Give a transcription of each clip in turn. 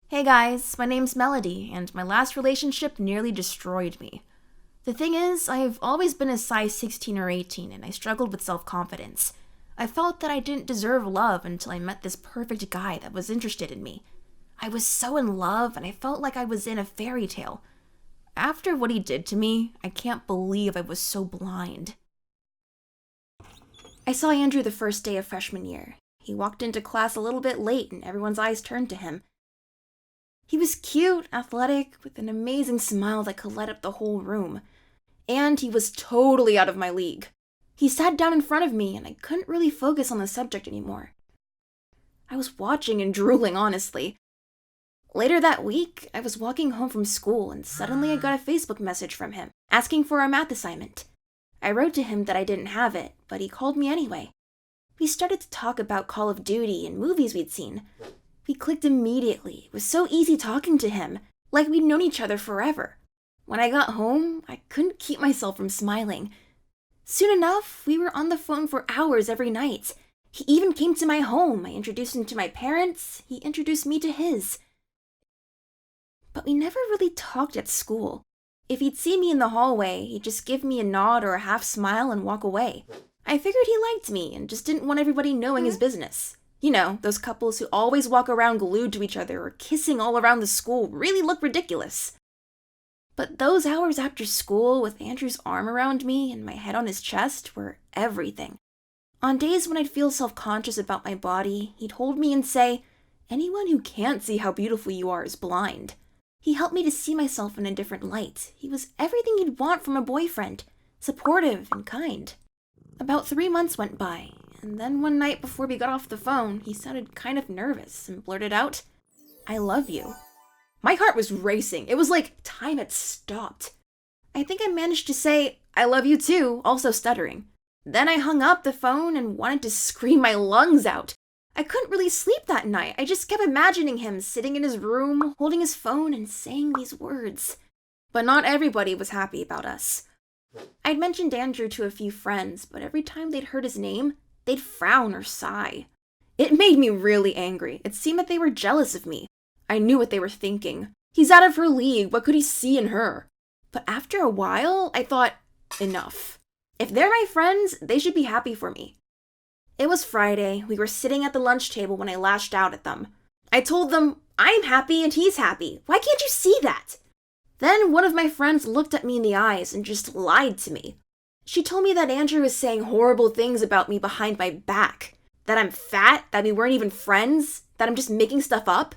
Hey guys, my name's Melody, and my last relationship nearly destroyed me. The thing is, I've always been a size 16 or 18, and I struggled with self-confidence. I felt that I didn't deserve love until I met this perfect guy that was interested in me. I was so in love, and I felt like I was in a fairy tale. After what he did to me, I can't believe I was so blind. I saw Andrew the first day of freshman year. He walked into class a little bit late, and everyone's eyes turned to him. He was cute, athletic, with an amazing smile that could light up the whole room. And he was totally out of my league. He sat down in front of me, and I couldn't really focus on the subject anymore. I was watching and drooling, honestly. Later that week, I was walking home from school, and suddenly I got a Facebook message from him, asking for a math assignment. I wrote to him that I didn't have it, but he called me anyway. We started to talk about Call of Duty and movies we'd seen. We clicked immediately. It was so easy talking to him, like we'd known each other forever. When I got home, I couldn't keep myself from smiling. Soon enough, we were on the phone for hours every night. He even came to my home. I introduced him to my parents. He introduced me to his. But we never really talked at school. If he'd see me in the hallway, he'd just give me a nod or a half smile and walk away. I figured he liked me and just didn't want everybody knowing his business. You know, those couples who always walk around glued to each other or kissing all around the school really look ridiculous. But those hours after school with Andrew's arm around me and my head on his chest were everything. On days when I'd feel self-conscious about my body, he'd hold me and say, "Anyone who can't see how beautiful you are is blind." He helped me to see myself in a different light. He was everything you'd want from a boyfriend, supportive and kind. About 3 months went by. And then one night before we got off the phone, he sounded kind of nervous and blurted out, "I love you." My heart was racing. It was like time had stopped. I think I managed to say, "I love you too," also stuttering. Then I hung up the phone and wanted to scream my lungs out. I couldn't really sleep that night. I just kept imagining him sitting in his room, holding his phone and saying these words. But not everybody was happy about us. I'd mentioned Andrew to a few friends, but every time they'd heard his name, they'd frown or sigh. It made me really angry. It seemed that they were jealous of me. I knew what they were thinking. He's out of her league. What could he see in her? But after a while, I thought, enough. If they're my friends, they should be happy for me. It was Friday. We were sitting at the lunch table when I lashed out at them. I told them, "I'm happy and he's happy. Why can't you see that?" Then one of my friends looked at me in the eyes and just lied to me. She told me that Andrew was saying horrible things about me behind my back. That I'm fat, that we weren't even friends, that I'm just making stuff up.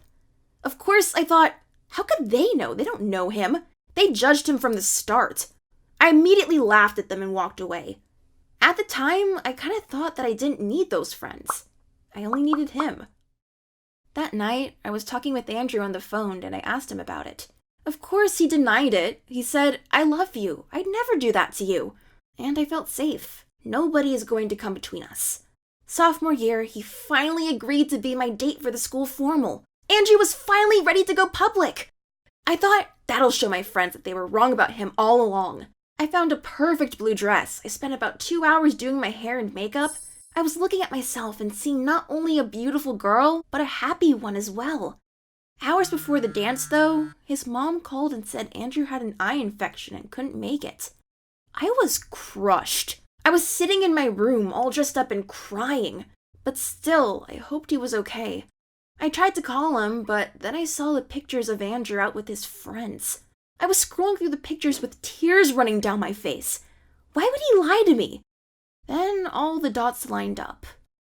Of course, I thought, how could they know? They don't know him. They judged him from the start. I immediately laughed at them and walked away. At the time, I kind of thought that I didn't need those friends. I only needed him. That night, I was talking with Andrew on the phone and I asked him about it. Of course, he denied it. He said, "I love you. I'd never do that to you." And I felt safe. Nobody is going to come between us. Sophomore year, he finally agreed to be my date for the school formal. Andrew was finally ready to go public. I thought, that'll show my friends that they were wrong about him all along. I found a perfect blue dress. I spent about 2 hours doing my hair and makeup. I was looking at myself and seeing not only a beautiful girl, but a happy one as well. Hours before the dance, though, his mom called and said Andrew had an eye infection and couldn't make it. I was crushed. I was sitting in my room all dressed up and crying. But still, I hoped he was okay. I tried to call him, but then I saw the pictures of Andrew out with his friends. I was scrolling through the pictures with tears running down my face. Why would he lie to me? Then all the dots lined up.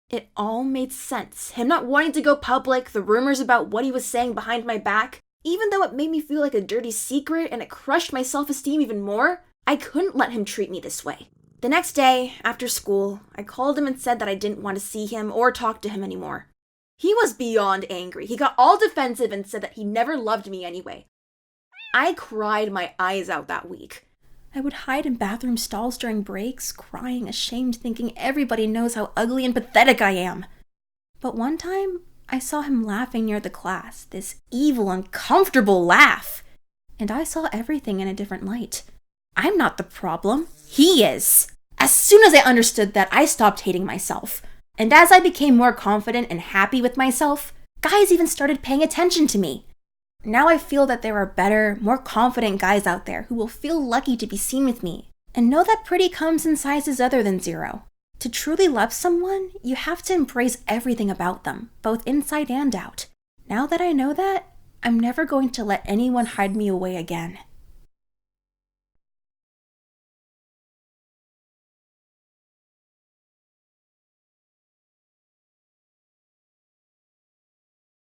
It all made sense. Him not wanting to go public, the rumors about what he was saying behind my back. Even though it made me feel like a dirty secret and it crushed my self-esteem even more, I couldn't let him treat me this way. The next day, after school, I called him and said that I didn't want to see him or talk to him anymore. He was beyond angry. He got all defensive and said that he never loved me anyway. I cried my eyes out that week. I would hide in bathroom stalls during breaks, crying, ashamed, thinking everybody knows how ugly and pathetic I am. But one time, I saw him laughing near the class, this evil, uncomfortable laugh. And I saw everything in a different light. I'm not the problem. He is. As soon as I understood that, I stopped hating myself. And as I became more confident and happy with myself, guys even started paying attention to me. Now I feel that there are better, more confident guys out there who will feel lucky to be seen with me, and know that pretty comes in sizes other than 0. To truly love someone, you have to embrace everything about them, both inside and out. Now that I know that, I'm never going to let anyone hide me away again.